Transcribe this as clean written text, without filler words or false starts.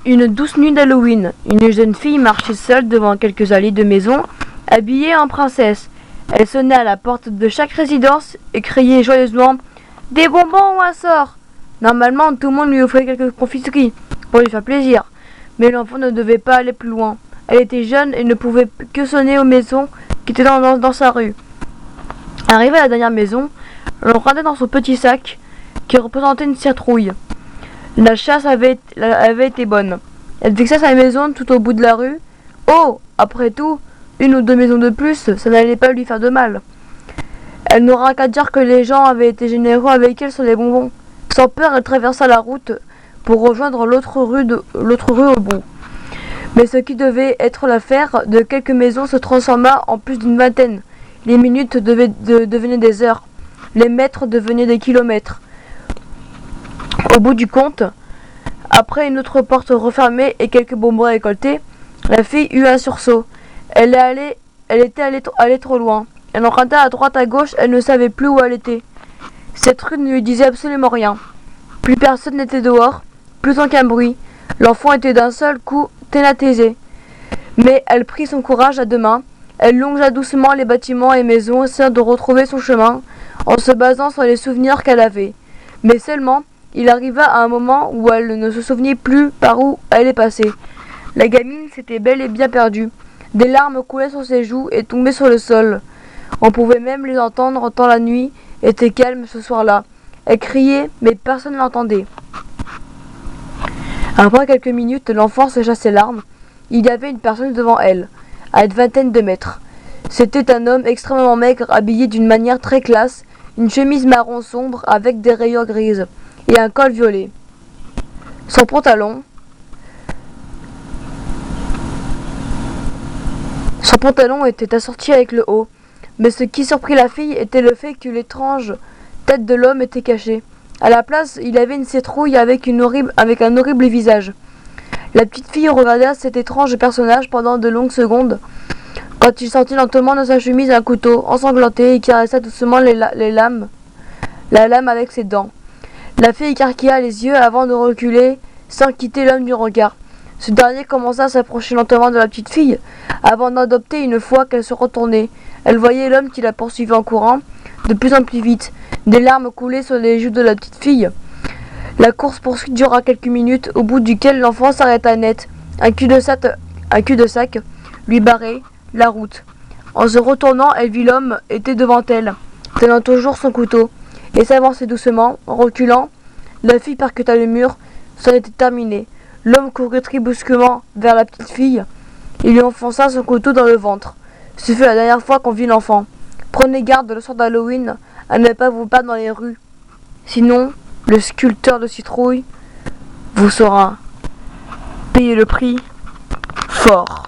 Une douce nuit d'Halloween. Une jeune fille marchait seule devant quelques allées de maisons, habillée en princesse. Elle sonnait à la porte de chaque résidence et criait joyeusement « Des bonbons ou un sort !» Normalement, tout le monde lui offrait quelques confiseries pour lui faire plaisir, mais l'enfant ne devait pas aller plus loin. Elle était jeune et ne pouvait que sonner aux maisons qui étaient dans sa rue. Arrivée à la dernière maison, elle regardait dans son petit sac qui représentait une citrouille. La chasse avait été bonne. Elle fixa sa maison tout au bout de la rue. Oh, après tout, une ou deux maisons de plus, ça n'allait pas lui faire de mal. Elle n'aura qu'à dire que les gens avaient été généreux avec elle sur les bonbons. Sans peur, elle traversa la route pour rejoindre l'autre rue au bout. Mais ce qui devait être l'affaire de quelques maisons se transforma en plus d'une vingtaine. Les minutes devenaient des heures. Les mètres devenaient des kilomètres. Au bout du compte, après une autre porte refermée et quelques bonbons récoltés, la fille eut un sursaut. Elle était allée trop loin. Elle emprunta à droite à gauche, elle ne savait plus où elle était. Cette rue ne lui disait absolument rien. Plus personne n'était dehors, plus aucun bruit. L'enfant était d'un seul coup tétanisé. Mais elle prit son courage à deux mains. Elle longea doucement les bâtiments et maisons, essayant de retrouver son chemin, en se basant sur les souvenirs qu'elle avait. Mais seulement, il arriva à un moment où elle ne se souvenait plus par où elle est passée. La gamine s'était bel et bien perdue. Des larmes coulaient sur ses joues et tombaient sur le sol. On pouvait même les entendre tant la nuit était calme ce soir-là. Elle criait, mais personne ne l'entendait. Après quelques minutes, l'enfant sécha ses larmes. Il y avait une personne devant elle, à une vingtaine de mètres. C'était un homme extrêmement maigre, habillé d'une manière très classe, une chemise marron sombre avec des rayures grises et un col violet. Son pantalon était assorti avec le haut, mais ce qui surprit la fille était le fait que l'étrange tête de l'homme était cachée. À la place, il avait une citrouille avec un horrible visage. La petite fille regarda cet étrange personnage pendant de longues secondes, quand il sortit lentement de sa chemise un couteau ensanglanté et caressa doucement la lame avec ses dents. La fille écarquilla les yeux avant de reculer sans quitter l'homme du regard. Ce dernier commença à s'approcher lentement de la petite fille, avant d'adopter une fois qu'elle se retournait. Elle voyait l'homme qui la poursuivait en courant, de plus en plus vite. Des larmes coulaient sur les joues de la petite fille. La course-poursuite dura quelques minutes, au bout duquel l'enfant s'arrêta net. Un cul-de-sac lui barrait la route. En se retournant, elle vit l'homme était devant elle, tenant toujours son couteau, et s'avançait doucement. En reculant, la fille percuta le mur. C'en était terminé. L'homme courut très brusquement vers la petite fille et lui enfonça son couteau dans le ventre. Ce fut la dernière fois qu'on vit l'enfant. Prenez garde le soir d'Halloween à ne pas vous battre dans les rues. Sinon, le sculpteur de citrouille vous saura payer le prix fort.